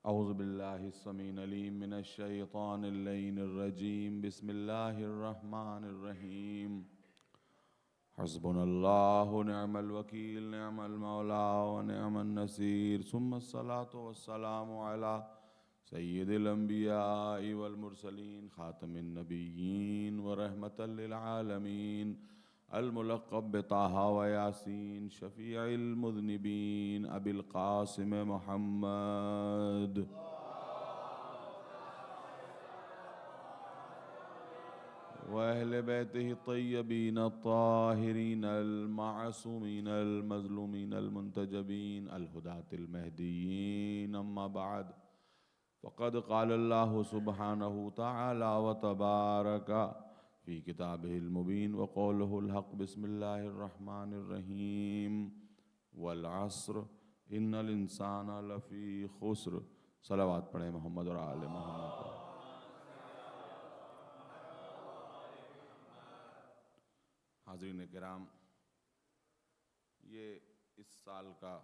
اعوذ باللہ السمیع العلیم من الشیطان اللعین الرجیم بسم اللہ الرحمن الرحیم حسبنا اللہ نعم الوکیل نعم المولا ونعم النصیر ثم الصلاة والسلام علی سید الانبیاء والمرسلین خاتم النبیین ورحمة للعالمین الملقب بطہ و یاسین شفیع المذنبین ابی القاسم محمد وأهل بيته الطيبين الطاهرين المعصومين المظلومين المنتجبين الهداة المهديين أما بعد فقد قال الله سبحانه تعالى وتبارك في كتابه المبين وقوله الحق بسم الله الرحمن الرحيم والعصر إن الإنسان لفي خسر صلوات پڑھیں محمد اور آل محمد پر۔ حاضرین کرام، یہ اس سال کا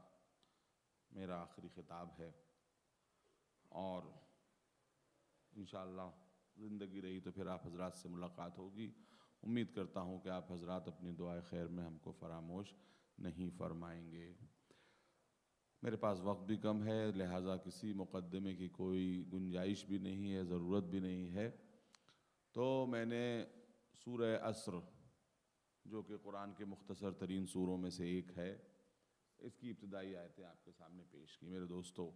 میرا آخری خطاب ہے اور انشاءاللہ زندگی رہی تو پھر آپ حضرات سے ملاقات ہوگی۔ امید کرتا ہوں کہ آپ حضرات اپنی دعائے خیر میں ہم کو فراموش نہیں فرمائیں گے۔ میرے پاس وقت بھی کم ہے، لہٰذا کسی مقدمے کی کوئی گنجائش بھی نہیں ہے، ضرورت بھی نہیں ہے۔ تو میں نے سورہ عصر، جو کہ قرآن کے مختصر ترین سوروں میں سے ایک ہے، اس کی ابتدائی آیتیں آپ کے سامنے پیش کی۔ میرے دوستو،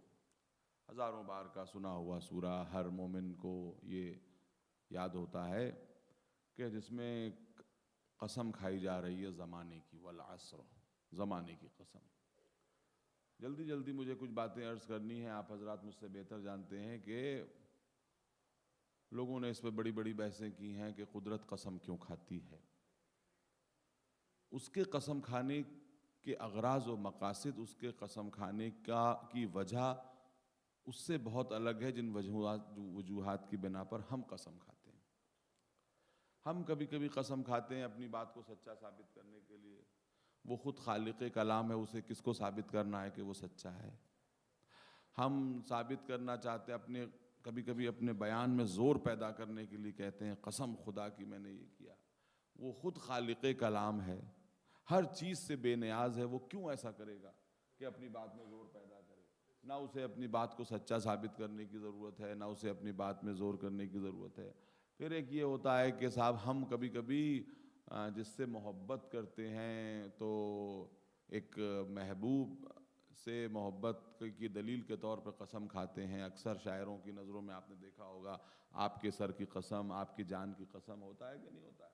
ہزاروں بار کا سنا ہوا سورہ، ہر مومن کو یہ یاد ہوتا ہے کہ جس میں ایک قسم کھائی جا رہی ہے زمانے کی، والعصر، زمانے کی قسم۔ جلدی جلدی مجھے کچھ باتیں عرض کرنی ہیں۔ آپ حضرات مجھ سے بہتر جانتے ہیں کہ لوگوں نے اس پہ بڑی بڑی بحثیں کی ہیں کہ قدرت قسم کیوں کھاتی ہے۔ اس کے قسم کھانے کے اغراض و مقاصد، اس کے قسم کھانے کی وجہ اس سے بہت الگ ہے جن وجوہات کی بنا پر ہم قسم کھاتے ہیں۔ ہم کبھی کبھی قسم کھاتے ہیں اپنی بات کو سچا ثابت کرنے کے لیے۔ وہ خود خالق کلام ہے، اسے کس کو ثابت کرنا ہے کہ وہ سچا ہے۔ ہم ثابت کرنا چاہتے ہیں کبھی کبھی اپنے بیان میں زور پیدا کرنے کے لیے کہتے ہیں قسم خدا کی میں نے یہ کیا۔ وہ خود خالق کلام ہے، ہر چیز سے بے نیاز ہے، وہ کیوں ایسا کرے گا کہ اپنی بات میں زور پیدا کرے؟ نہ اسے اپنی بات کو سچا ثابت کرنے کی ضرورت ہے، نہ اسے اپنی بات میں زور کرنے کی ضرورت ہے۔ پھر ایک یہ ہوتا ہے کہ صاحب ہم کبھی کبھی جس سے محبت کرتے ہیں تو ایک محبوب سے محبت کی دلیل کے طور پہ قسم کھاتے ہیں۔ اکثر شاعروں کی نظروں میں آپ نے دیکھا ہوگا آپ کے سر کی قسم، آپ کی جان کی قسم، ہوتا ہے کہ نہیں ہوتا ہے؟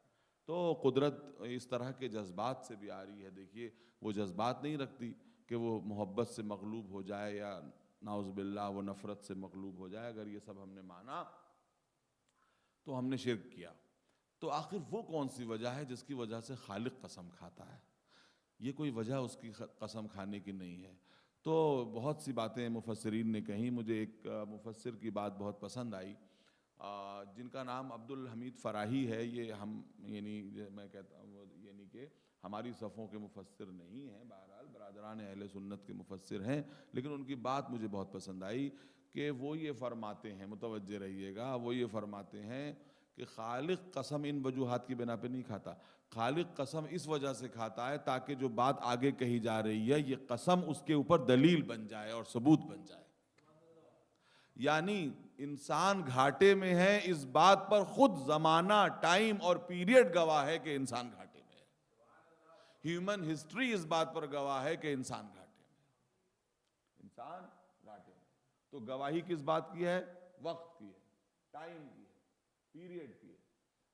تو قدرت اس طرح کے جذبات سے بھی آ رہی ہے۔ دیکھیے، وہ جذبات نہیں رکھتی کہ وہ محبت سے مغلوب ہو جائے یا نعوذ باللہ وہ نفرت سے مغلوب ہو جائے۔ اگر یہ سب ہم نے مانا تو ہم نے شرک کیا۔ تو آخر وہ کون سی وجہ ہے جس کی وجہ سے خالق قسم کھاتا ہے؟ یہ کوئی وجہ اس کی قسم کھانے کی نہیں ہے۔ تو بہت سی باتیں مفسرین نے کہیں، مجھے ایک مفسر کی بات بہت پسند آئی جن کا نام عبدالحمید فراہی ہے۔ یہ میں کہتا ہوں یعنی کہ ہماری صفوں کے مفسر نہیں ہیں، بہرحال برادران اہل سنت کے مفسر ہیں، لیکن ان کی بات مجھے بہت پسند آئی کہ وہ یہ فرماتے ہیں، متوجہ رہیے گا، وہ یہ فرماتے ہیں کہ خالق قسم ان وجوہات کی بنا پہ نہیں کھاتا۔ خالق قسم اس وجہ سے کھاتا ہے تاکہ جو بات آگے کہی جا رہی ہے، یہ قسم اس کے اوپر دلیل بن جائے اور ثبوت بن جائے۔ یعنی انسان گھاٹے میں ہے، اس بات پر خود زمانہ، ٹائم اور پیریڈ گواہ ہے کہ انسان گھاٹے میں ہے۔ ہیومن ہسٹری اس بات پر گواہ ہے کہ انسان گھاٹے میں ہے۔ انسان گھاٹے میں، تو گواہی کس بات کی ہے؟ وقت کی ہے، ٹائم کی ہے، پیریڈ کی ہے۔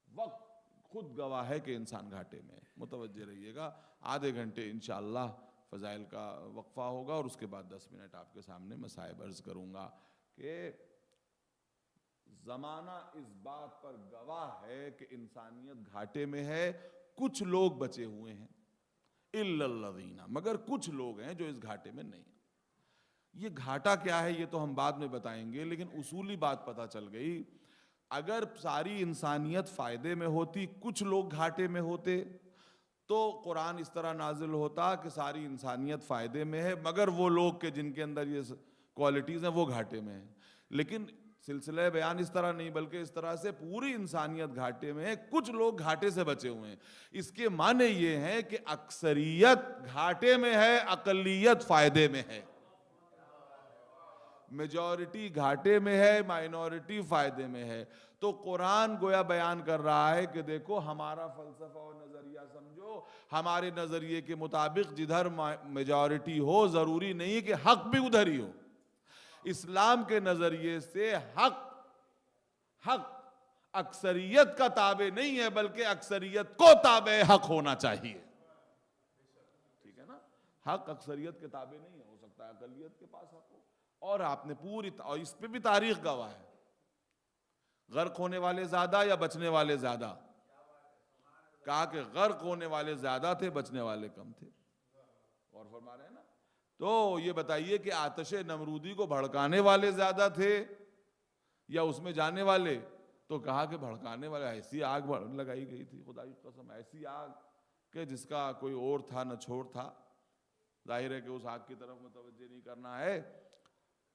وقت خود گواہ ہے کہ انسان گھاٹے میں ہے۔ متوجہ رہیے گا، آدھے گھنٹے انشاءاللہ فضائل کا وقفہ ہوگا اور اس کے بعد 10 منٹ آپ کے سامنے مصائب عرض کروں گا کہ زمانہ اس بات پر گواہ ہے کہ انسانیت گھاٹے میں ہے۔ کچھ لوگ بچے ہوئے ہیں، الا الذین، مگر کچھ لوگ ہیں جو اس گھاٹے میں نہیں ہیں۔ یہ گھاٹا کیا ہے یہ تو ہم بعد میں بتائیں گے، لیکن اصولی بات پتہ چل گئی۔ اگر ساری انسانیت فائدے میں ہوتی، کچھ لوگ گھاٹے میں ہوتے، تو قرآن اس طرح نازل ہوتا کہ ساری انسانیت فائدے میں ہے مگر وہ لوگ کہ جن کے اندر یہ کوالٹیز ہیں وہ گھاٹے میں ہیں. لیکن سلسلہ بیان اس طرح نہیں بلکہ اس طرح سے پوری انسانیت گھاٹے میں ہے, کچھ لوگ گھاٹے سے بچے ہوئے ہیں. اس کے معنی یہ ہے کہ اکثریت گھاٹے میں ہے, اقلیت فائدے میں ہے. میجورٹی گھاٹے میں ہے, مائنورٹی فائدے میں ہے. تو قرآن گویا بیان کر رہا ہے کہ دیکھو ہمارا فلسفہ اور نظریہ سمجھو, ہمارے نظریے کے مطابق جدھر میجورٹی ہو ضروری نہیں کہ حق بھی ادھر ہی ہو. اسلام کے نظریے سے حق اکثریت کا تابع نہیں ہے بلکہ اکثریت کو تابع حق ہونا چاہیے. ٹھیک ہے نا, حق اکثریت کے تابع نہیں ہے, ہو سکتا ہے اقلیت کے پاس حق ہو. اور آپ نے اور اس پہ بھی تاریخ گواہ ہے, غرق ہونے والے زیادہ یا بچنے والے زیادہ؟ کہا کہ غرق ہونے والے زیادہ تھے, بچنے والے کم تھے. اور فرما رہے ہیں نا, تو یہ بتائیے کہ آتش نمرودی کو بھڑکانے والے زیادہ تھے یا اس میں جانے والے؟ تو کہا کہ بھڑکانے والے, ایسی آگ لگائی گئی تھی, خدا کی قسم ایسی آگ کہ جس کا کوئی اور تھا نہ چھوڑ تھا. ظاہر ہے کہ اس آگ کی طرف متوجہ نہیں کرنا ہے.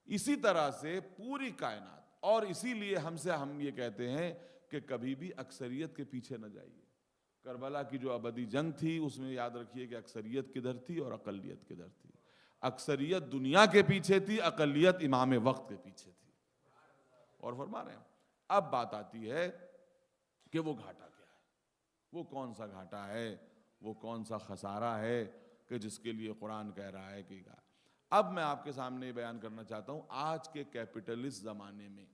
اسی طرح سے پوری کائنات, اور اسی لیے ہم یہ کہتے ہیں کہ کبھی بھی اکثریت کے پیچھے نہ جائیے. کربلا کی جو ابدی جنگ تھی اس میں یاد رکھیے کہ اکثریت کدھر تھی اور اقلیت کدھر تھی. اکثریت دنیا کے پیچھے تھی, اقلیت امام وقت کے پیچھے تھی. اور فرما رہے ہیں, اب بات آتی ہے کہ وہ گھاٹا کیا ہے, وہ کون سا گھاٹا ہے, وہ کون سا خسارہ ہے کہ جس کے لیے قرآن کہہ رہا ہے کہ اب میں آپ کے سامنے بیان کرنا چاہتا ہوں آج کے کیپٹلسٹ زمانے میں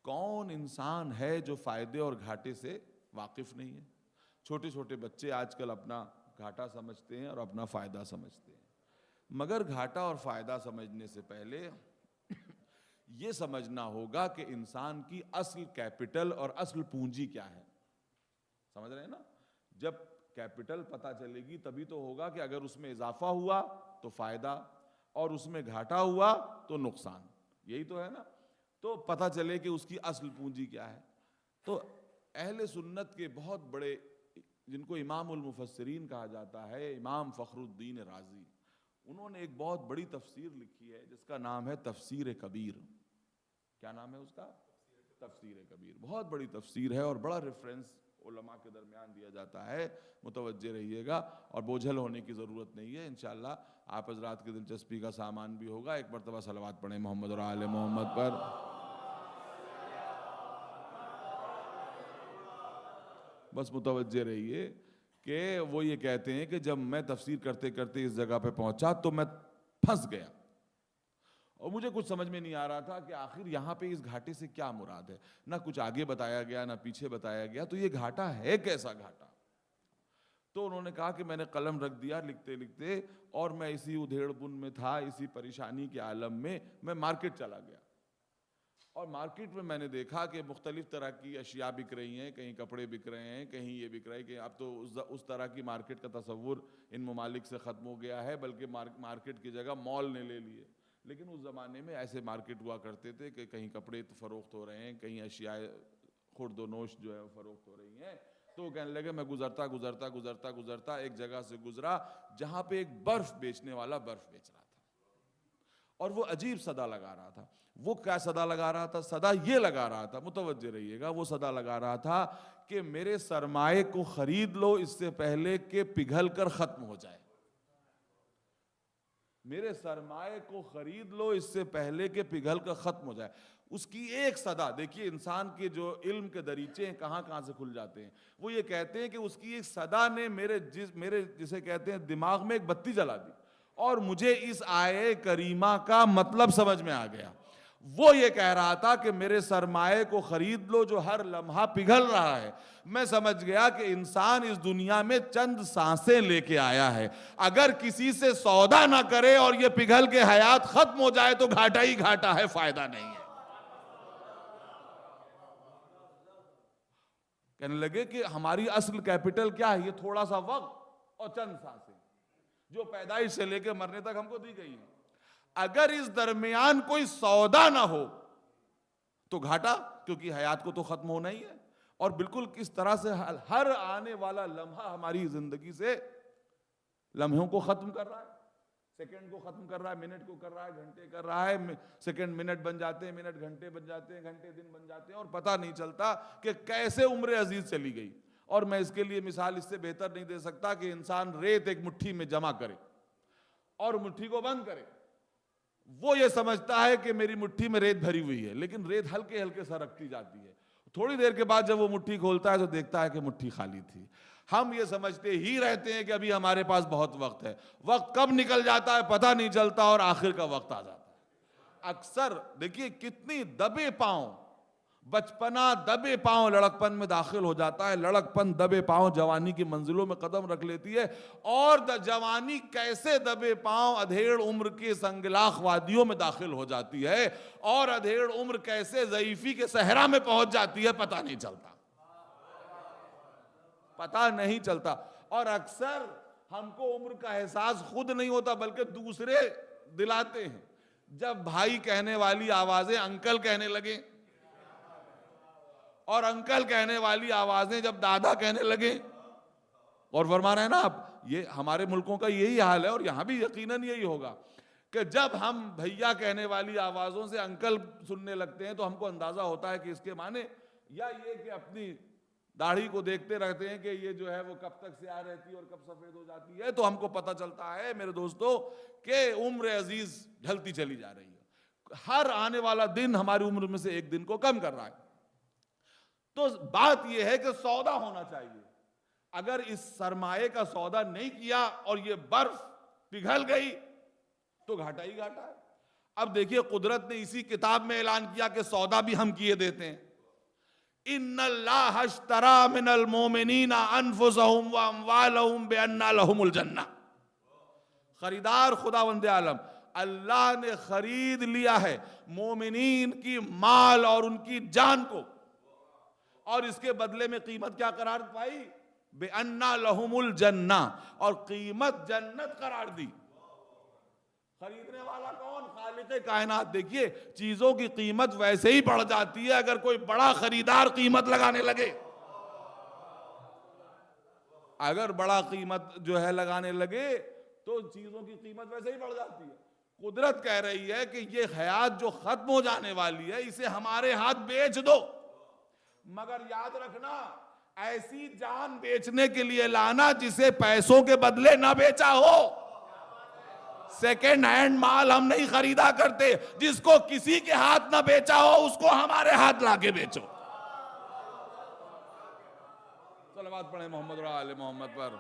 کون انسان ہے جو فائدے اور گھاٹے سے واقف نہیں ہے. چھوٹے چھوٹے بچے آج کل اپنا گھاٹا سمجھتے ہیں اور اپنا فائدہ سمجھتے ہیں, مگر گھاٹا اور فائدہ سمجھنے سے پہلے یہ سمجھنا ہوگا کہ انسان کی اصل کیپٹل اور اصل پونجی کیا ہے. سمجھ رہے ہیں نا, جب کیپٹل پتہ چلے گی تبھی تو ہوگا کہ اگر اس میں اضافہ ہوا تو فائدہ اور اس میں گھاٹا ہوا تو نقصان. یہی تو ہے نا, تو پتہ چلے کہ اس کی اصل پونجی کیا ہے. تو اہل سنت کے بہت بڑے, جن کو امام المفسرین کہا جاتا ہے, امام فخر الدین رازی, انہوں نے ایک بہت بڑی تفسیر لکھی ہے جس کا نام ہے تفسیر کبیر. کیا نام ہے اس کا؟ تفسیر کبیر. بہت بڑی تفسیر ہے اور بڑا ریفرنس علماء کے درمیان دیا جاتا ہے, متوجہ رہیے گا اور بوجھل ہونے کی ضرورت نہیں ہے. انشاءاللہ آپ حضرات کی دلچسپی کا سامان بھی ہوگا. ایک مرتبہ صلوات پڑھیں محمد اور آل محمد پر. بس متوجہ رہیے کہ وہ یہ کہتے ہیں کہ جب میں تفسیر کرتے کرتے اس جگہ پہ پہنچا تو میں پھنس گیا اور مجھے کچھ سمجھ میں نہیں آ رہا تھا کہ آخر یہاں پہ اس گھاٹے سے کیا مراد ہے. نہ کچھ آگے بتایا گیا نہ پیچھے بتایا گیا, تو یہ گھاٹا ہے کیسا گھاٹا؟ تو انہوں نے کہا کہ میں نے قلم رکھ دیا لکھتے لکھتے, اور میں اسی ادھیڑ بن میں تھا, اسی پریشانی کے عالم میں مارکیٹ چلا گیا. اور مارکیٹ میں نے دیکھا کہ مختلف طرح کی اشیاء بک رہی ہیں, کہیں کپڑے بک رہے ہیں, کہیں یہ بک رہا ہے. کہ اب تو اس طرح کی مارکیٹ کا تصور ان ممالک سے ختم ہو گیا ہے, بلکہ مارکیٹ کی جگہ مال نے لے لیے. لیکن اس زمانے میں ایسے مارکیٹ ہوا کرتے تھے کہ کہیں کپڑے فروخت ہو رہے ہیں, کہیں اشیاء خورد و نوش جو ہے فروخت ہو رہی ہیں. تو وہ کہنے لگے میں گزرتا ایک جگہ سے گزرا جہاں پہ ایک برف بیچنے والا برف بیچ رہا تھا, اور وہ عجیب صدا لگا رہا تھا. وہ کیا صدا لگا رہا تھا؟ صدا یہ لگا رہا تھا, متوجہ رہیے گا, وہ صدا لگا رہا تھا کہ میرے سرمائے کو خرید لو اس سے پہلے کہ پگھل کر ختم ہو جائے. میرے سرمائے کو خرید لو اس سے پہلے کہ پگھل کر ختم ہو جائے. اس کی ایک صدا, دیکھیے انسان کے جو علم کے دریچے ہیں کہاں کہاں سے کھل جاتے ہیں. وہ یہ کہتے ہیں کہ اس کی ایک صدا نے میرے جسے کہتے ہیں دماغ میں ایک بتی جلا دی, اور مجھے اس آیے کریمہ کا مطلب سمجھ میں آ گیا. وہ یہ کہہ رہا تھا کہ میرے سرمائے کو خرید لو جو ہر لمحہ پگھل رہا ہے. میں سمجھ گیا کہ انسان اس دنیا میں چند سانسیں لے کے آیا ہے, اگر کسی سے سودا نہ کرے اور یہ پگھل کے حیات ختم ہو جائے تو گھاٹا ہی گھاٹا ہے, فائدہ نہیں ہے. کہنے لگے کہ ہماری اصل کیپٹل کیا ہے؟ یہ تھوڑا سا وقت اور چند سانسیں جو پیدائش سے لے کے مرنے تک ہم کو دی گئی ہیں. اگر اس درمیان کوئی سودا نہ ہو تو گھاٹا, کیونکہ حیات کو تو ختم ہونا ہی ہے. اور بالکل کس طرح سے ہر آنے والا لمحہ ہماری زندگی سے لمحوں کو ختم کر رہا ہے. سیکنڈ کو ختم کر رہا ہے، منٹ کو کر رہا ہے، گھنٹے کر رہا ہے، سیکنڈ منٹ بن جاتے ہیں، منٹ گھنٹے بن جاتے ہیں، گھنٹے دن بن جاتے ہیں، اور پتہ نہیں چلتا کہ کیسے عمر عزیز چلی گئی۔ اور میں اس کے لیے مثال اس سے بہتر نہیں دے سکتا کہ انسان ریت ایک مٹھی میں جمع کرے اور مٹھی کو بند کرے۔ وہ یہ سمجھتا ہے کہ میری مٹھی میں ریت بھری ہوئی ہے، لیکن ریت ہلکے ہلکے سرکتی جاتی ہے۔ تھوڑی دیر کے بعد جب وہ مٹھی کھولتا ہے تو دیکھتا ہے کہ مٹھی خالی تھی۔ ہم یہ سمجھتے ہی رہتے ہیں کہ ابھی ہمارے پاس بہت وقت ہے، وقت کب نکل جاتا ہے پتہ نہیں چلتا، اور آخر کا وقت آ جاتا ہے۔ اکثر دیکھیے کتنی دبے پاؤں، بچپنا دبے پاؤں لڑکپن میں داخل ہو جاتا ہے، لڑکپن دبے پاؤں جوانی کی منزلوں میں قدم رکھ لیتی ہے، اور جوانی کیسے دبے پاؤں ادھیڑ عمر کے سنگلاخ وادیوں میں داخل ہو جاتی ہے، اور ادھیڑ عمر کیسے ضعیفی کے صحرا میں پہنچ جاتی ہے پتہ نہیں چلتا، پتہ نہیں چلتا۔ اور اکثر ہم کو عمر کا احساس خود نہیں ہوتا بلکہ دوسرے دلاتے ہیں۔ جب بھائی کہنے والی آوازیں انکل کہنے لگے، اور انکل کہنے والی آوازیں جب دادا کہنے لگے، اور فرما رہے ہیں نا آپ، یہ ہمارے ملکوں کا یہی حال ہے، اور یہاں بھی یقیناً یہی ہوگا کہ جب ہم بھیا کہنے والی آوازوں سے انکل سننے لگتے ہیں تو ہم کو اندازہ ہوتا ہے کہ اس کے معنی یا یہ کہ اپنی داڑھی کو دیکھتے رہتے ہیں کہ یہ جو ہے وہ کب تک سیاہ رہتی ہے اور کب سفید ہو جاتی ہے، تو ہم کو پتہ چلتا ہے میرے دوستو کہ عمر عزیز ڈھلتی چلی جا رہی ہے۔ ہر آنے والا دن ہماری عمر میں سے ایک دن کو کم کر رہا ہے۔ تو بات یہ ہے کہ سودا ہونا چاہیے۔ اگر اس سرمایے کا سودا نہیں کیا اور یہ برف پگھل گئی تو گھاٹا ہی گھاٹا ہے۔ اب دیکھیے قدرت نے اسی کتاب میں اعلان کیا کہ سودا بھی ہم کیے دیتے ہیں۔ ان اللہ اشترى من المؤمنین انفسهم واموالهم بان لهم الجنہ۔ خریدار خداوند عالم اللہ نے خرید لیا ہے مومنین کی مال اور ان کی جان کو، اور اس کے بدلے میں قیمت کیا قرار پائی؟ بِأَنَّ لَهُمُ الْجَنَّةِ، اور قیمت جنت قرار دی۔ خریدنے والا کون؟ خالق کائنات۔ دیکھیے چیزوں کی قیمت ویسے ہی بڑھ جاتی ہے اگر کوئی بڑا خریدار قیمت لگانے لگے، اگر بڑا قیمت جو ہے لگانے لگے تو چیزوں کی قیمت ویسے ہی بڑھ جاتی ہے۔ قدرت کہہ رہی ہے کہ یہ حیات جو ختم ہو جانے والی ہے اسے ہمارے ہاتھ بیچ دو، مگر یاد رکھنا ایسی جان بیچنے کے لیے لانا جسے پیسوں کے بدلے نہ بیچا ہو۔ سیکنڈ ہینڈ مال ہم نہیں خریدا کرتے، جس کو کسی کے ہاتھ نہ بیچا ہو اس کو ہمارے ہاتھ لا کے بیچو۔ صلوات پڑھیں محمد اور آل محمد پر۔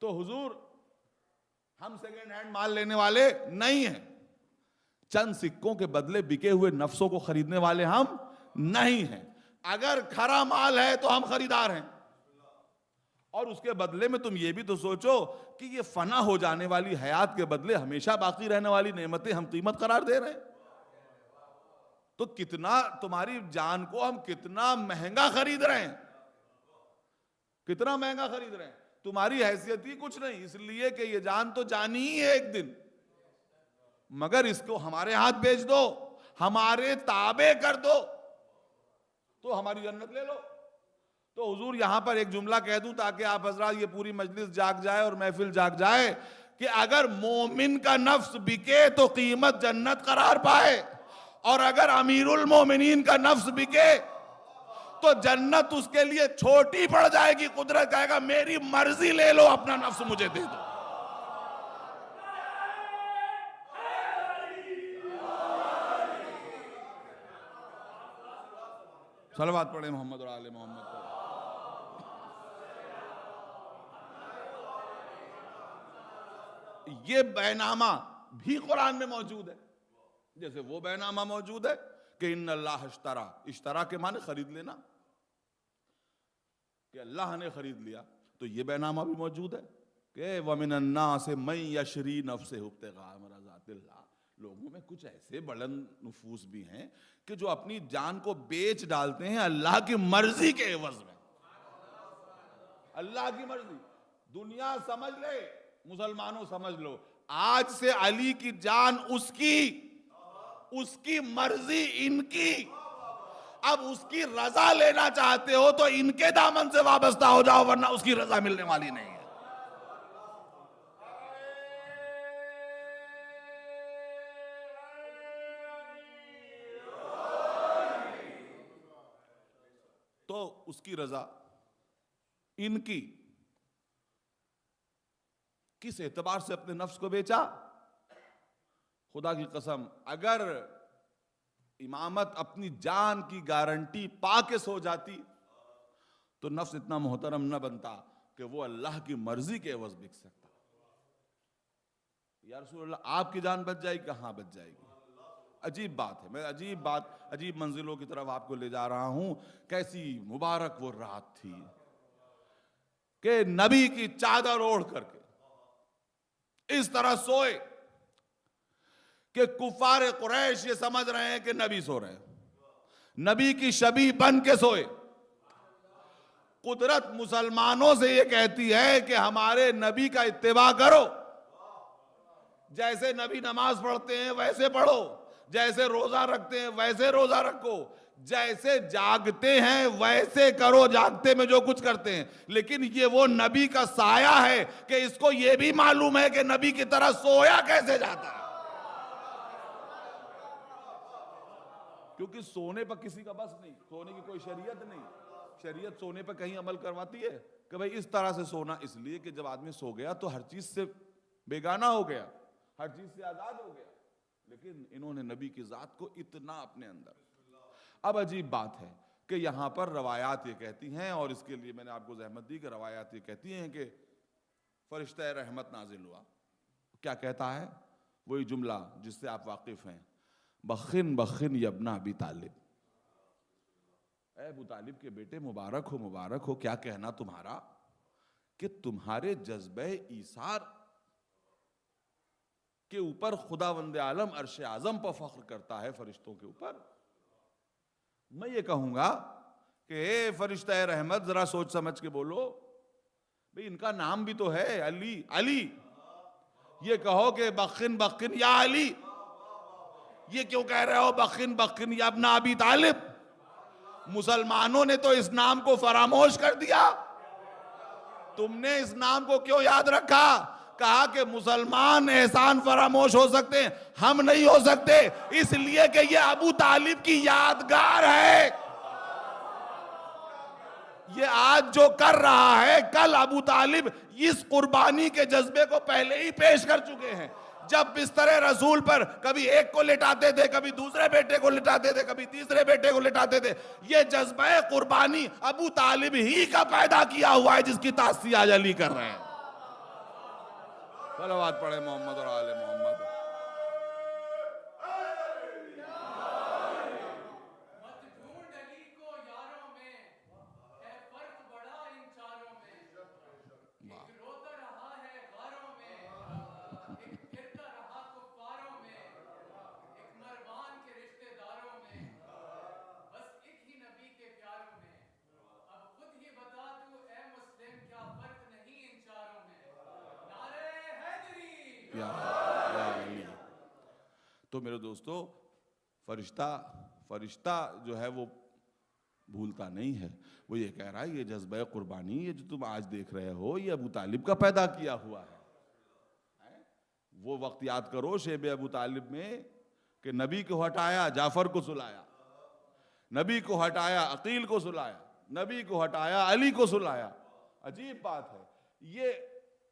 تو حضور ہم سیکنڈ ہینڈ مال لینے والے نہیں ہیں، چند سکوں کے بدلے بکے ہوئے نفسوں کو خریدنے والے ہم نہیں ہیں۔ اگر کھرا مال ہے تو ہم خریدار ہیں، اور اس کے بدلے میں تم یہ بھی تو سوچو کہ یہ فنا ہو جانے والی حیات کے بدلے ہمیشہ باقی رہنے والی نعمتیں ہم قیمت قرار دے رہے ہیں۔ تو کتنا تمہاری جان کو ہم کتنا مہنگا خرید رہے ہیں، کتنا مہنگا خرید رہے ہیں۔ تمہاری حیثیت ہی کچھ نہیں، اس لیے کہ یہ جان تو جانی ہی ہے ایک دن، مگر اس کو ہمارے ہاتھ بیچ دو، ہمارے تابع کر دو تو ہماری جنت لے لو۔ تو حضور یہاں پر ایک جملہ کہہ دوں تاکہ آپ حضرات یہ پوری مجلس جاگ جائے اور محفل جاگ جائے کہ اگر مومن کا نفس بکے تو قیمت جنت قرار پائے، اور اگر امیر المومنین کا نفس بکے تو جنت اس کے لیے چھوٹی پڑ جائے گی۔ قدرت کہے گا میری مرضی لے لو، اپنا نفس مجھے دے دو۔ صلوات پڑھیں محمد اور آل محمد پر۔ یہ بینامہ بھی قرآن میں موجود ہے، جیسے وہ بینامہ موجود ہے کہ ان اللہ اشترا، اشترا کے معنی خرید لینا، کہ اللہ نے خرید لیا۔ تو یہ بینامہ بھی موجود ہے کہ وَمِنَ النَّاسِ مَن يَشْرِي نَفْسَهُ ابْتِغَاءَ مَرْضَاتِ اللَّهِ۔ لوگوں میں کچھ ایسے بلند نفوس بھی ہیں کہ جو اپنی جان کو بیچ ڈالتے ہیں اللہ کی مرضی کے عوض میں، اللہ کی مرضی۔ دنیا سمجھ لے، مسلمانوں سمجھ لو، آج سے علی کی جان اس کی مرضی ان کی. اب اس کی رضا لینا چاہتے ہو تو ان کے دامن سے وابستہ ہو جاؤ، ورنہ اس کی رضا ملنے والی نہیں ہے. تو اس کی رضا ان کی. کس اعتبار سے اپنے نفس کو بیچا؟ خدا کی قسم اگر امامت اپنی جان کی گارنٹی پا کے سو جاتی تو نفس اتنا محترم نہ بنتا کہ وہ اللہ کی مرضی کے عوض بک سکتا. یا رسول اللہ آپ کی جان بچ جائے گی؟ کہاں بچ جائے گی. عجیب بات ہے، میں عجیب منزلوں کی طرف آپ کو لے جا رہا ہوں. کیسی مبارک وہ رات تھی کہ نبی کی چادر اوڑھ کر کے اس طرح سوئے کہ کفار قریش یہ سمجھ رہے ہیں کہ نبی سو رہے ہیں، نبی کی شبیہ بن کے سوئے. قدرت مسلمانوں سے یہ کہتی ہے کہ ہمارے نبی کا اتباع کرو، جیسے نبی نماز پڑھتے ہیں ویسے پڑھو، جیسے روزہ رکھتے ہیں ویسے روزہ رکھو، جیسے جاگتے ہیں ویسے کرو جاگتے میں جو کچھ کرتے ہیں. لیکن یہ وہ نبی کا سایہ ہے کہ اس کو یہ بھی معلوم ہے کہ نبی کی طرح سویا کیسے جاتا ہے. کیونکہ سونے پر کسی کا بس نہیں، سونے کی کوئی شریعت نہیں. شریعت سونے پر کہیں عمل کرواتی ہے کہ بھئی اس طرح سے سونا؟ اس لیے کہ جب آدمی سو گیا تو ہر چیز سے بیگانہ ہو گیا، ہر چیز سے آزاد ہو گیا. لیکن انہوں نے نبی کی ذات کو اتنا اپنے اندر. اب عجیب بات ہے کہ یہاں پر روایات یہ کہتی ہیں، اور اس کے لیے میں نے آپ کو زحمت دی کہ روایات یہ کہتی ہیں کہ فرشتہ رحمت نازل ہوا. کیا کہتا ہے؟ وہی جملہ جس سے آپ واقف ہیں، بخن بخن یا ابن ابی طالب، اے ابو طالب کے بیٹے مبارک ہو مبارک ہو. کیا کہنا تمہارا کہ تمہارے جذبہ ایثار کے اوپر خداوند عالم عرش اعظم پر فخر کرتا ہے فرشتوں کے اوپر. میں یہ کہوں گا کہ اے فرشتہ رحمت ذرا سوچ سمجھ کے بولو، بھئی ان کا نام بھی تو ہے علی. علی یہ کہو کہ بخن بخن یا علی، یہ کیوں کہہ رہے ہو بخن بخن یا ابن ابی طالب؟ مسلمانوں نے تو اس نام کو فراموش کر دیا، تم نے اس نام کو کیوں یاد رکھا؟ کہا کہ مسلمان احسان فراموش ہو سکتے ہیں، ہم نہیں ہو سکتے، اس لیے کہ یہ ابو طالب کی یادگار ہے. یہ آج جو کر رہا ہے کل ابو طالب اس قربانی کے جذبے کو پہلے ہی پیش کر چکے ہیں. جب بستر رسول پر کبھی ایک کو لٹاتے تھے، کبھی دوسرے بیٹے کو لٹاتے تھے، کبھی تیسرے بیٹے کو لٹاتے تھے، یہ جذبہ قربانی ابو طالب ہی کا پیدا کیا ہوا ہے جس کی تاسیس آج علی کر رہے ہیں. صلوات پڑھے محمد اور آل محمد. تو میرے دوستو، فرشتہ جو ہے وہ بھولتا نہیں ہے. وہ یہ کہہ رہا ہے یہ جذبہ قربانی یہ جو تم آج دیکھ رہے ہو یہ ابو طالب کا پیدا کیا ہوا ہے. وہ وقت یاد کرو شیب ابو طالب میں کہ نبی کو ہٹایا جعفر کو سلایا، نبی کو ہٹایا عقیل کو سلایا، نبی کو ہٹایا علی کو سلایا. عجیب بات ہے، یہ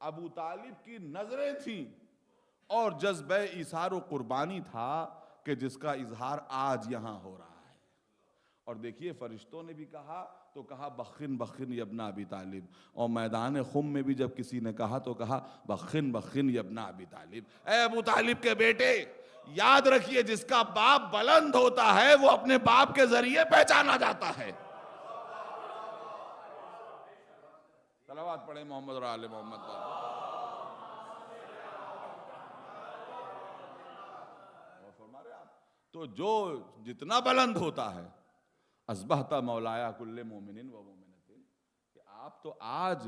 ابو طالب کی نظریں تھیں اور جذبہ ایثار و قربانی تھا کہ جس کا اظہار آج یہاں ہو رہا ہے. اور دیکھیے فرشتوں نے بھی کہا تو کہا بخن بخن یا ابن ابی طالب، اور میدان خم میں بھی جب کسی نے کہا تو کہا بخن بخن یا ابن ابی طالب. اے ابو طالب کے بیٹے، یاد رکھیے جس کا باپ بلند ہوتا ہے وہ اپنے باپ کے ذریعے پہچانا جاتا ہے. صلوات پڑھیں محمد اور آل محمد پر. تو جو جتنا بلند ہوتا ہے اصبحت مولایا کل مومن و مومنۃ، کہ آپ تو آج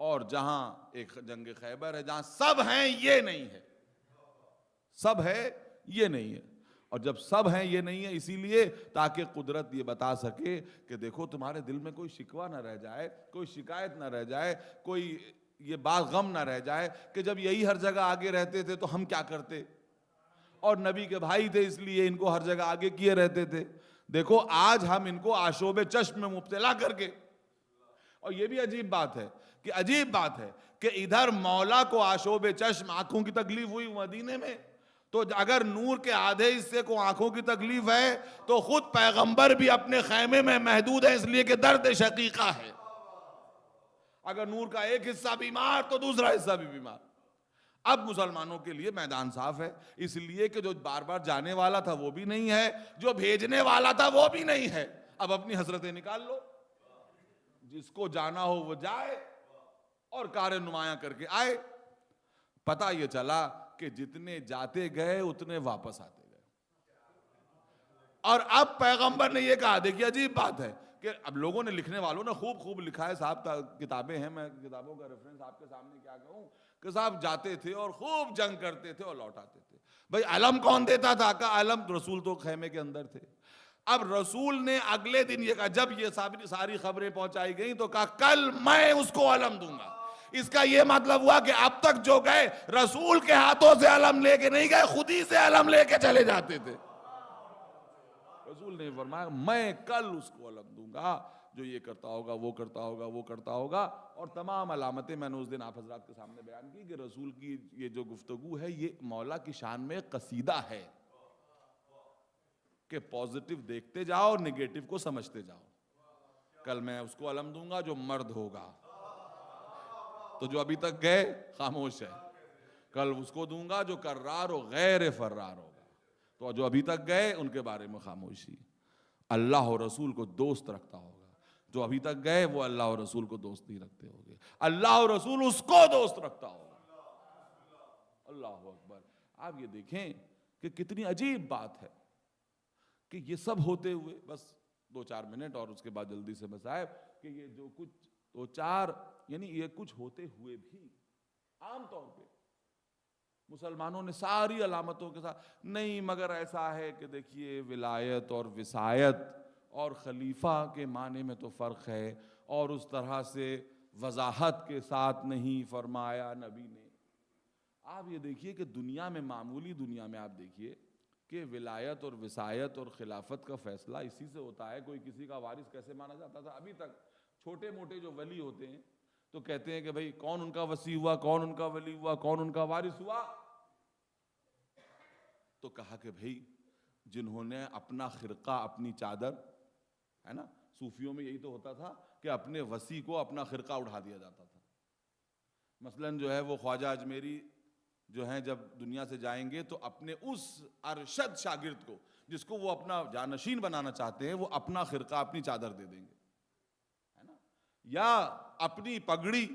اور جہاں ایک جنگ خیبر ہے جہاں سب ہیں یہ نہیں ہے، سب ہے یہ نہیں ہے. اور جب سب ہیں یہ نہیں ہے اسی لیے تاکہ قدرت یہ بتا سکے کہ دیکھو تمہارے دل میں کوئی شکوہ نہ رہ جائے، کوئی شکایت نہ رہ جائے، کوئی یہ بات غم نہ رہ جائے کہ جب یہی ہر جگہ آگے رہتے تھے تو ہم کیا کرتے، اور نبی کے بھائی تھے اس لیے ان کو ہر جگہ آگے کیے رہتے تھے. دیکھو آج ہم ان کو آشوب چشم میں مبتلا کر کے، اور یہ بھی عجیب بات ہے کہ ادھر مولا کو آشوب چشم آنکھوں کی تکلیف ہوئی مدینے میں، تو اگر نور کے آدھے حصے کو آنکھوں کی تکلیف ہے تو خود پیغمبر بھی اپنے خیمے میں محدود ہے اس لیے کہ درد شقیقہ ہے. اگر نور کا ایک حصہ بیمار تو دوسرا حصہ بھی بیمار. اب مسلمانوں کے لیے میدان صاف ہے، اس لیے کہ جو بار بار جانے والا تھا وہ بھی نہیں ہے، جو بھیجنے والا تھا وہ بھی نہیں ہے. اب اپنی حسرتیں نکال لو، جس کو جانا ہو وہ جائے اور کار نمایاں کر کے آئے. پتہ یہ چلا کہ جتنے جاتے گئے اتنے واپس آتے گئے. اور اب پیغمبر نے یہ کہا، دیکھیے عجیب بات ہے کہ اب لوگوں نے، لکھنے والوں نے خوب لکھا ہے صاحب، کتابیں ہیں، میں کتابوں کا ریفرنس آپ کے سامنے کیا کہوں کہ صاحب جاتے تھے اور خوب جنگ کرتے تھے اور لوٹ آتے تھے. بھئی علم کون دیتا تھا؟ کہا علم رسول تو خیمے کے اندر تھے. اب رسول نے اگلے دن یہ کہا، جب یہ ساری خبریں پہنچائی گئیں تو کہا کل میں اس کو علم دوں گا. اس کا یہ مطلب ہوا کہ اب تک جو گئے رسول کے ہاتھوں سے علم لے کے نہیں گئے، خود ہی سے علم لے کے چلے جاتے تھے. رسول نے فرمایا میں کل اس کو علم دوں گا، جو یہ کرتا ہوگا وہ کرتا ہوگا وہ کرتا ہوگا. اور تمام علامتیں میں نے اس دن آپ حضرات کے سامنے بیان کی کہ رسول کی یہ جو گفتگو ہے یہ مولا کی شان میں قصیدہ ہے کہ پوزیٹیو دیکھتے جاؤ اور نگیٹو کو سمجھتے جاؤ. کل میں اس کو علم دوں گا جو مرد ہوگا، تو جو ابھی تک گئے خاموش ہے. کل اس کو دوں گا جو کرار و غیر فرار ہوگا، تو جو ابھی تک گئے ان کے بارے میں خاموشی. اللہ اور رسول کو دوست رکھتا ہوگا، جو ابھی تک گئے وہ اللہ اور رسول کو دوست نہیں رکھتے ہوگے. اللہ اور رسول اس کو دوست رکھتا ہوگا. اللہ اکبر. آپ یہ دیکھیں کہ کتنی عجیب بات ہے کہ یہ سب ہوتے ہوئے، بس 2-4 منٹ اور اس کے بعد جلدی سے صاحب، کہ یہ جو کچھ 2-4 یعنی یہ کچھ ہوتے ہوئے بھی عام طور پہ مسلمانوں نے ساری علامتوں کے ساتھ نہیں، مگر ایسا ہے کہ دیکھیے ولایت اور وصایت اور خلیفہ کے معنی میں تو فرق ہے، اور اس طرح سے وضاحت کے ساتھ نہیں فرمایا نبی نے. آپ یہ دیکھیے کہ دنیا میں، معمولی دنیا میں آپ دیکھیے کہ ولایت اور وصایت اور خلافت کا فیصلہ اسی سے ہوتا ہے. کوئی کسی کا وارث کیسے مانا جاتا تھا؟ ابھی تک چھوٹے موٹے جو ولی ہوتے ہیں تو کہتے ہیں کہ بھئی کون ان کا وصی ہوا، کون ان کا ولی ہوا، کون ان کا وارث ہوا. تو کہا کہ بھئی جنہوں نے اپنا خرقہ، اپنی چادر، ہے نا، صوفیوں میں یہی تو ہوتا تھا کہ اپنے وصی کو اپنا خرقہ اٹھا دیا جاتا تھا. مثلاً جو ہے وہ خواجہ اجمیری جو ہیں جب دنیا سے جائیں گے تو اپنے اس ارشد شاگرد کو جس کو وہ اپنا جانشین بنانا چاہتے ہیں وہ اپنا خرقہ، اپنی چادر دے دیں گے، ہے نا، یا اپنی پگڑی،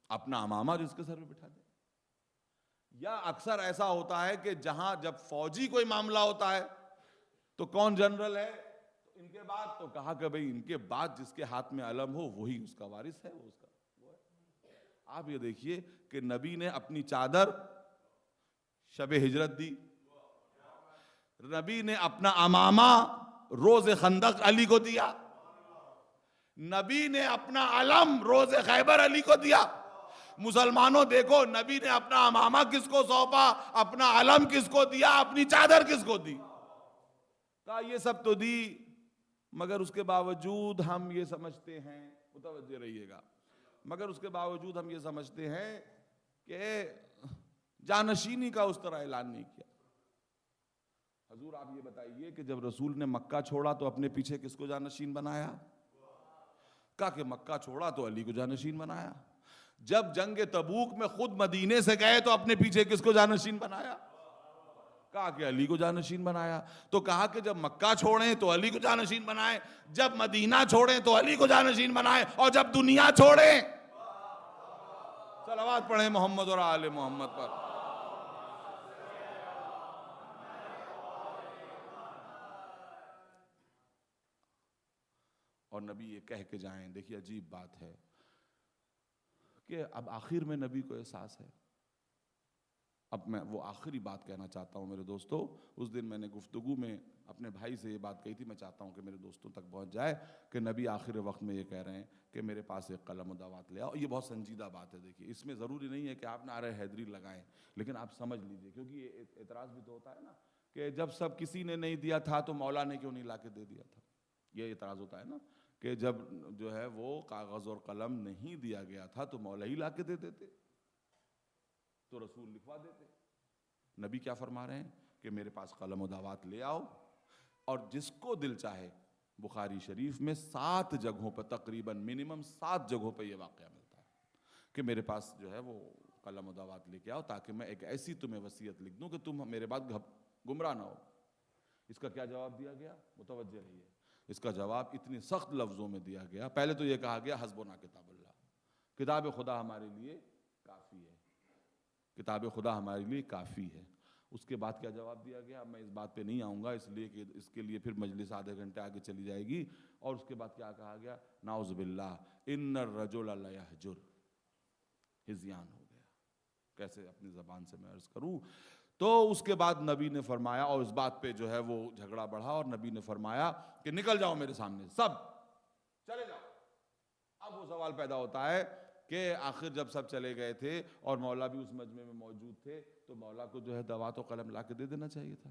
اپنا عمامہ جس کے سر پہ بٹھا دیں. یا اکثر ایسا ہوتا ہے کہ جہاں جب فوجی کوئی معاملہ ہوتا ہے تو کون جنرل ہے ان کے بعد، تو کہا کہ بھئی ان کے بعد جس کے ہاتھ میں علم ہو وہی اس کا وارث ہے، وہ اس کا وہ ہے. آپ یہ دیکھیے کہ نبی نے اپنی چادر شب ہجرت دی، نبی نے اپنا عمامہ روز خندق علی کو دیا، نبی نے اپنا علم روز خیبر علی کو دیا. مسلمانوں دیکھو نبی نے اپنا عمامہ کس کو سونپا، اپنا علم کس کو دیا، اپنی چادر کس کو دی. کہا یہ سب تو دی، مگر اس کے باوجود ہم یہ سمجھتے ہیں، متوجہ رہیے گا، مگر اس کے باوجود ہم یہ سمجھتے ہیں کہ جانشینی کا اس طرح اعلان نہیں کیا. حضور آپ یہ بتائیے کہ جب رسول نے مکہ چھوڑا تو اپنے پیچھے کس کو جانشین بنایا؟ کہا کہ مکہ چھوڑا تو علی کو جانشین بنایا. جب جنگ تبوک میں خود مدینے سے گئے تو اپنے پیچھے کس کو جانشین بنایا؟ کہا کہ علی کو جانشین بنایا. تو کہا کہ جب مکہ چھوڑیں تو علی کو جانشین بنائیں، جب مدینہ چھوڑیں تو علی کو جانشین بنائیں، اور جب دنیا چھوڑیں صلوات پڑھیں محمد اور آل محمد پر. اور نبی یہ کہہ کے جائیں. دیکھیے عجیب بات ہے کہ اب آخر میں نبی کو احساس ہے. اب میں وہ آخری بات کہنا چاہتا ہوں میرے دوستو. اس دن میں نے گفتگو میں اپنے بھائی سے یہ بات کہی تھی, میں چاہتا ہوں کہ میرے دوستوں تک پہنچ جائے, کہ نبی آخر وقت میں یہ کہہ رہے ہیں کہ میرے پاس ایک قلم و دوات لے آؤ. یہ بہت سنجیدہ بات ہے. دیکھیے اس میں ضروری نہیں ہے کہ آپ نعرہ حیدری لگائیں, لیکن آپ سمجھ لیجئے, کیونکہ یہ اعتراض بھی تو ہوتا ہے نا کہ جب سب کسی نے نہیں دیا تھا تو مولا نے کیوں نہیں لا کے دے دیا تھا. یہ اعتراض ہوتا ہے نا کہ جب جو ہے وہ کاغذ اور قلم نہیں دیا گیا تھا تو مولا ہی لا کے دے دیتے, تو رسول لکھوا دیتے. نبی کیا فرما رہے ہیں کہ میرے پاس قلم و دعوات لے آؤ, اور جس کو دل چاہے. بخاری شریف میں 7 جگہوں پر, تقریباً منیمم 7 جگہوں پہ یہ واقعہ ملتا ہے کہ میرے پاس جو ہے وہ قلم و دعوات لے کے آؤ, تاکہ میں ایک ایسی تمہیں وصیت لکھ دوں کہ تم میرے بعد گمراہ نہ ہو. اس کا کیا جواب دیا گیا؟ متوجہ رہیے. اس کا جواب اتنی سخت لفظوں میں دیا گیا. پہلے تو یہ کہا گیا حسبنا کتاب اللہ, کتاب خدا ہمارے لیے کافی ہے, کتاب خدا ہمارے لیے کافی ہے. اس کے بعد کیا جواب دیا گیا؟ اب میں اس بات پہ نہیں آؤں گا, اس لیے کہ اس کے لیے پھر مجلس آدھے گھنٹے آگے چلی جائے گی. اور اس کے بعد کیا کہا گیا؟ نعوذ باللہ ان الرجل لیہجر, ہذیان ہو گیا. کیسے اپنی زبان سے میں عرض کروں. تو اس کے بعد نبی نے فرمایا, اور اس بات پہ جو ہے وہ جھگڑا بڑھا, اور نبی نے فرمایا کہ نکل جاؤ میرے سامنے, سب چلے جاؤ. اب وہ سوال پیدا ہوتا ہے کہ آخر جب سب چلے گئے تھے اور مولا بھی اس مجمع میں موجود تھے, تو مولا کو جو ہے دوات و قلم لا کے دے دینا چاہیے تھا.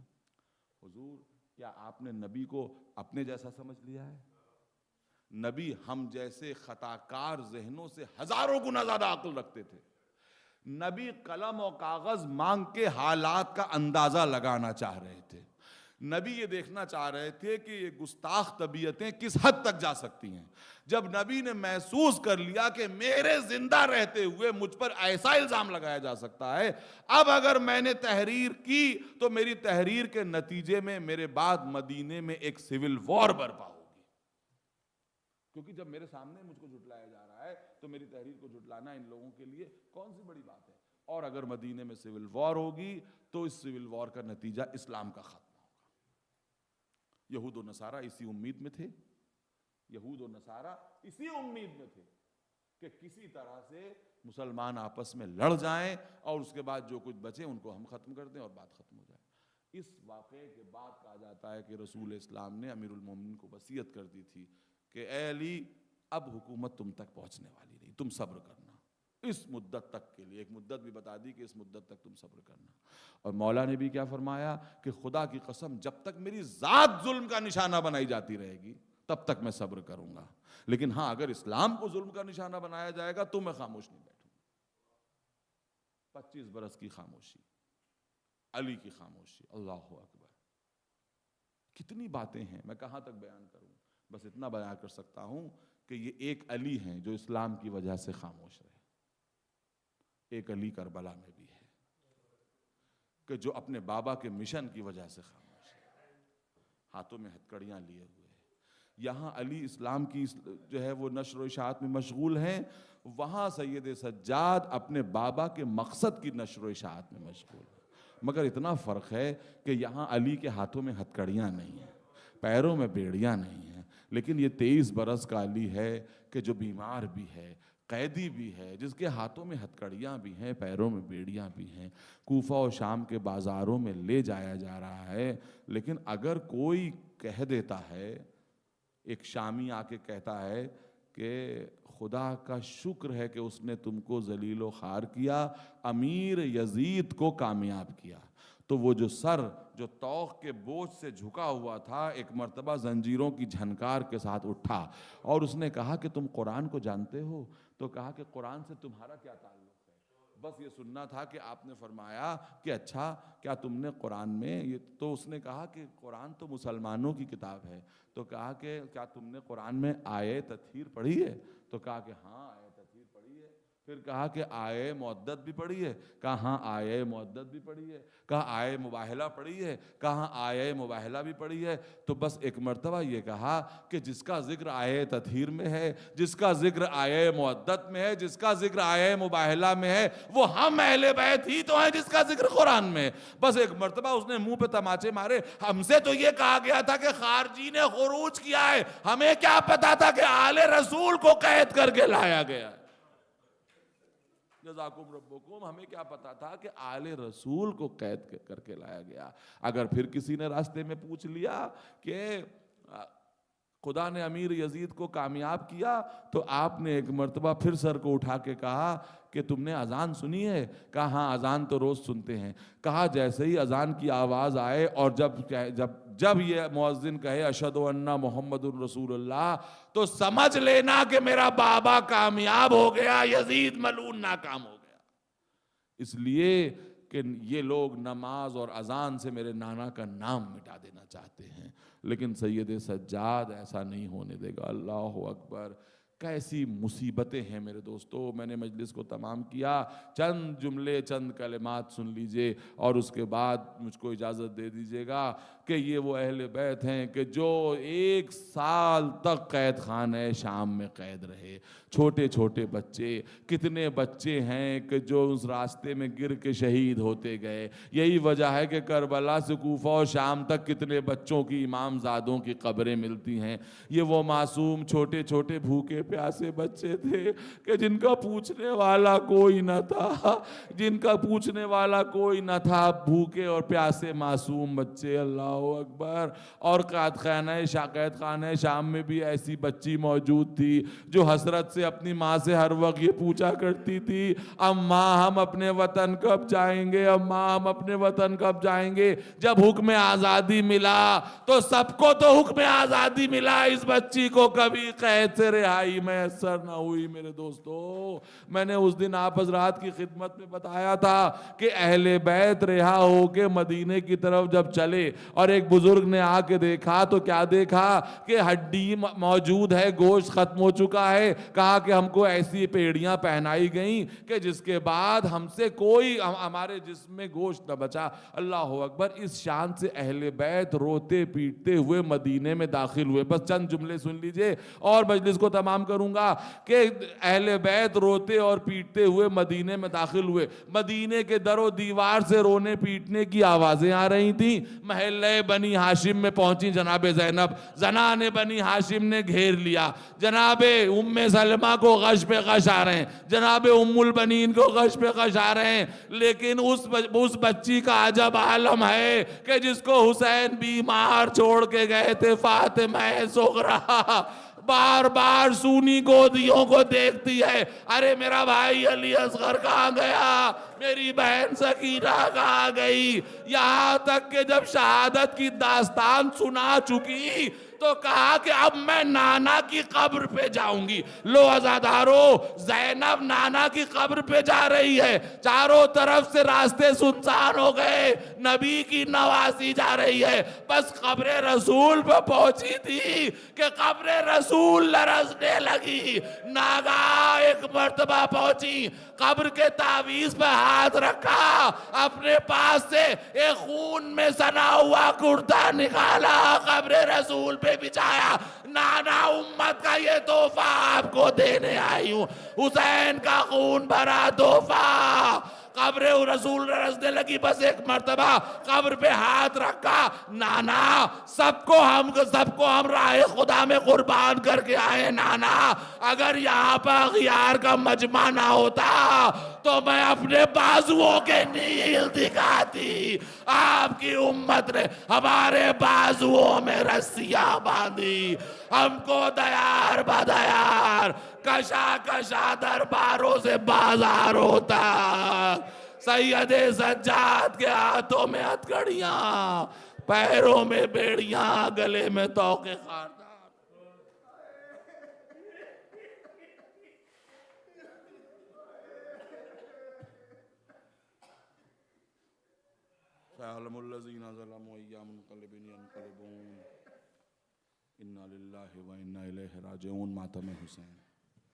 حضور کیا آپ نے نبی کو اپنے جیسا سمجھ لیا ہے؟ نبی ہم جیسے خطاکار ذہنوں سے ہزاروں گنا زیادہ عقل رکھتے تھے. نبی قلم و کاغذ مانگ کے حالات کا اندازہ لگانا چاہ رہے تھے. نبی یہ دیکھنا چاہ رہے تھے کہ یہ گستاخ طبیعتیں کس حد تک جا سکتی ہیں. جب نبی نے محسوس کر لیا کہ میرے زندہ رہتے ہوئے مجھ پر ایسا الزام لگایا جا سکتا ہے, اب اگر میں نے تحریر کی تو میری تحریر کے نتیجے میں میرے بعد مدینے میں ایک سول وار برپا ہوگی. کیونکہ جب میرے سامنے مجھ کو جھٹلایا جا رہا ہے تو میری تحریر کو جھٹلانا ان لوگوں کے لیے کون سی بڑی بات ہے. اور اگر مدینے میں سول وار ہوگی تو اس سول وار کا نتیجہ اسلام کا خاتمہ ہوگا. یہود و نصارہ اسی امید میں تھے, یہود و نصارہ اسی امید میں تھے کہ کسی طرح سے مسلمان آپس میں لڑ جائیں اور اس کے بعد جو کچھ بچے ان کو ہم ختم کر دیں اور بات ختم ہو جائے. اس واقعے کے بعد کہا جاتا ہے کہ رسول اسلام نے امیر المومنین کو وصیت کر دی تھی کہ اے علی, اب حکومت تم تک پہنچنے والی نہیں, تم صبر کرنا اس مدت تک کے لیے. ایک مدت بھی بتا دی کہ اس مدت تک تم صبر کرنا. اور مولا نے بھی کیا فرمایا کہ خدا کی قسم جب تک میری ذات ظلم کا نشانہ بنائی جاتی رہے گی تب تک میں صبر کروں گا, لیکن ہاں اگر اسلام کو ظلم کا نشانہ بنایا جائے گا تو میں خاموش نہیں بیٹھوں گا. 25 برس کی خاموشی, علی کی خاموشی. اللہ اکبر. کتنی باتیں ہیں, میں کہاں تک بیان کروں. بس اتنا بیان کر سکتا ہوں کہ یہ ایک علی ہیں جو اسلام کی وجہ سے خاموش رہے. ایک علی کربلا میں بھی ہے کہ جو اپنے بابا کے مشن کی وجہ سے خاموش ہے, ہاتھوں میں ہتکڑیاں لیے ہوئے. یہاں علی اسلام کی جو ہے وہ نشر و اشاعت میں مشغول ہیں, وہاں سید سجاد اپنے بابا کے مقصد کی نشر و اشاعت میں مشغول ہیں. مگر اتنا فرق ہے کہ یہاں علی کے ہاتھوں میں ہتکڑیاں نہیں ہیں, پیروں میں بیڑیاں نہیں ہیں, لیکن یہ 23 برس کا علی ہے کہ جو بیمار بھی ہے, قیدی بھی ہے, جس کے ہاتھوں میں ہتکڑیاں بھی ہیں, پیروں میں بیڑیاں بھی ہیں, کوفہ و شام کے بازاروں میں لے جایا جا رہا ہے. لیکن اگر کوئی کہہ دیتا ہے, ایک شامی آ کے کہتا ہے کہ خدا کا شکر ہے کہ اس نے تم کو ذلیل و خوار کیا, امیر یزید کو کامیاب کیا, تو وہ جو سر جو طوق کے بوجھ سے جھکا ہوا تھا ایک مرتبہ زنجیروں کی جھنکار کے ساتھ اٹھا, اور اس نے کہا کہ تم قرآن کو جانتے ہو؟ تو کہا کہ قرآن سے تمہارا کیا تعلق ہے, بس یہ سننا تھا کہ آپ نے فرمایا کہ اچھا کیا تم نے قرآن میں یہ, تو اس نے کہا کہ قرآن تو مسلمانوں کی کتاب ہے. تو کہا کہ کیا تم نے قرآن میں آیے تطہیر پڑھی ہے؟ تو کہا کہ ہاں آیے تطہیر پڑھی ہے. پھر کہا کہ آیے معدت بھی پڑھی ہے؟ کہا ہاں آیے معدت بھی پڑھی ہے. کہا آیے مباہلہ پڑھی ہے؟ کہا ہاں آیے مباہلہ بھی پڑھی ہے. تو بس ایک مرتبہ یہ کہا کہ جس کا ذکر آیے تطہیر میں ہے, جس کا ذکر آیے معدت میں ہے, جس کا ذکر آیے مباہلہ میں ہے, وہ ہم اہل بیت ہی تو ہیں جس کا ذکر قرآن میں. بس ایک مرتبہ اس نے منہ پہ تماچے مارے. ہم سے تو یہ کہا گیا تھا کہ خارجی نے خروج کیا ہے, ہمیں کیا پتا تھا کہ آل رسول کو قید کر کے لایا گیا ہے. جزاکم ربکم، ہمیں کیا پتا تھا کہ آل رسول کو قید کر کے لایا گیا۔ اگر پھر کسی نے راستے میں پوچھ لیا کہ خدا نے امیر یزید کو کامیاب کیا، تو آپ نے ایک مرتبہ پھر سر کو اٹھا کے کہا کہ تم نے اذان سنی ہے؟ کہا ہاں اذان تو روز سنتے ہیں۔ کہا جیسے ہی اذان کی آواز آئے اور جب یہ مؤذن کہے اشہد ان محمد الرسول اللہ، تو سمجھ لینا کہ میرا بابا کامیاب ہو گیا، یزید ملعون ناکام ہو گیا۔ اس لیے کہ یہ لوگ نماز اور اذان سے میرے نانا کا نام مٹا دینا چاہتے ہیں، لیکن سید سجاد ایسا نہیں ہونے دے گا۔ اللہ اکبر! کیسی مصیبتیں ہیں میرے دوستو۔ میں نے مجلس کو تمام کیا، چند جملے چند کلمات سن لیجئے اور اس کے بعد مجھ کو اجازت دے دیجئے گا کہ یہ وہ اہل بیت ہیں کہ جو 1 سال تک قید خانہ شام میں قید رہے۔ چھوٹے چھوٹے بچے، کتنے بچے ہیں کہ جو اس راستے میں گر کے شہید ہوتے گئے۔ یہی وجہ ہے کہ کربلا سے کوفہ اور شام تک کتنے بچوں کی امام زادوں کی قبریں ملتی ہیں۔ یہ وہ معصوم چھوٹے چھوٹے بھوکے پیاسے بچے تھے کہ جن کا پوچھنے والا کوئی نہ تھا، جن کا پوچھنے والا کوئی نہ تھا، بھوکے اور پیاسے معصوم بچے۔ اللہ اکبر! اور قید خانہ شام میں بھی ایسی بچی موجود تھی جو حسرت سے اپنی ماں سے ہر وقت یہ پوچھا کرتی تھی، اماں ہم اپنے وطن کب جائیں گے، اماں ہم اپنے وطن کب جائیں گے۔ جب حکم آزادی ملا تو سب کو تو حکم آزادی ملا، اس بچی کو کبھی قید سے رہائی میسر نہ ہوئی۔ میرے دوستو، میں نے اس دن آپ حضرات کی خدمت میں بتایا تھا کہ اہل بیت رہا ہو کے مدینے کی طرف جب چلے اور ایک بزرگ نے آ کے دیکھا تو کیا دیکھا کہ ہڈی موجود ہے، گوشت ختم ہو چکا ہے۔ کہا کہ ہم کو ایسی پیڑیاں پہنائی گئیں کہ جس کے بعد ہم سے کوئی ہمارے جسم میں گوشت نہ بچا۔ اللہ اکبر! اس شان سے اہل بیت روتے پیٹتے ہوئے مدینے میں داخل ہوئے۔ بس چند جملے سن لیجئے اور مجلس کو تمام کروں گا کہ اہل بیت روتے اور پیٹتے ہوئے مدینے میں داخل ہوئے۔ مدینے کے در و دیوار سے رونے پیٹنے کی آوازیں آ رہی تھیں۔ محلہ بنی ہاشم میں پہنچی جناب زینب، زنان بنی ہاشم نے گھیر لیا۔ جناب ام سلمہ کو غش پہ غش آ رہے ہیں، جناب ام البنین کو غش پہ غش آ رہے ہیں، لیکن اس بچی کا عجب عالم ہے کہ جس کو حسین بیمار چھوڑ کے گئے تھے، فاطمہ صغریٰ، بار بار سونی گودیوں کو دیکھتی ہے، ارے میرا بھائی علی اصغر کہاں گیا، میری بہن سکینہ کہاں گئی۔ یہاں تک کہ جب شہادت کی داستان سنا چکی تو کہا کہ اب میں نانا کی قبر پہ جاؤں گی۔ لو عزادارو، زینب نانا کی قبر پہ جا رہی ہے، چاروں طرف سے راستے سنسان ہو گئے، نبی کی نواسی جا رہی ہے، بس قبر رسول پہ پہنچی تھی کہ قبر رسول لرزنے لگی۔ ناگہاں ایک مرتبہ پہنچی، قبر کے تعویذ پہ ہاتھ رکھا، اپنے پاس سے ایک خون میں سنا ہوا کرتا نکالا، قبر رسول پہ بچھایا۔ نانا امت کا یہ تحفہ آپ کو دینے آئی ہوں، حسین کا خون بھرا تحفہ۔ قبر رسول رسنے لگی، بس ایک مرتبہ قبر پہ ہاتھ رکھا، نانا سب کو ہم راہ خدا میں قربان کر کے آئے، نانا اگر یہاں پر اغیار کا مجمع نہ ہوتا تو میں اپنے بازوؤں کے نیل دکھاتی۔ آپ کی امت نے ہمارے بازوؤں میں رسیاں باندھی، ہم کو دیار بدیار، کشا کشا درباروں سے بازار ہوتا۔ سید سجاد کے ہاتھوں میں ہتھکڑیاں، پیروں میں بیڑیاں، گلے میں طوق خاردار۔ سَيَعْلَمُ الَّذِينَ ظَلَمُوا أَيَّ مُنقَلِبٍ يَنقَلِبُونَ۔ اِنَّا لِلَّهِ وَإِنَّا إِلَيْهِ رَاجِعُونَ۔ ماتم حسین۔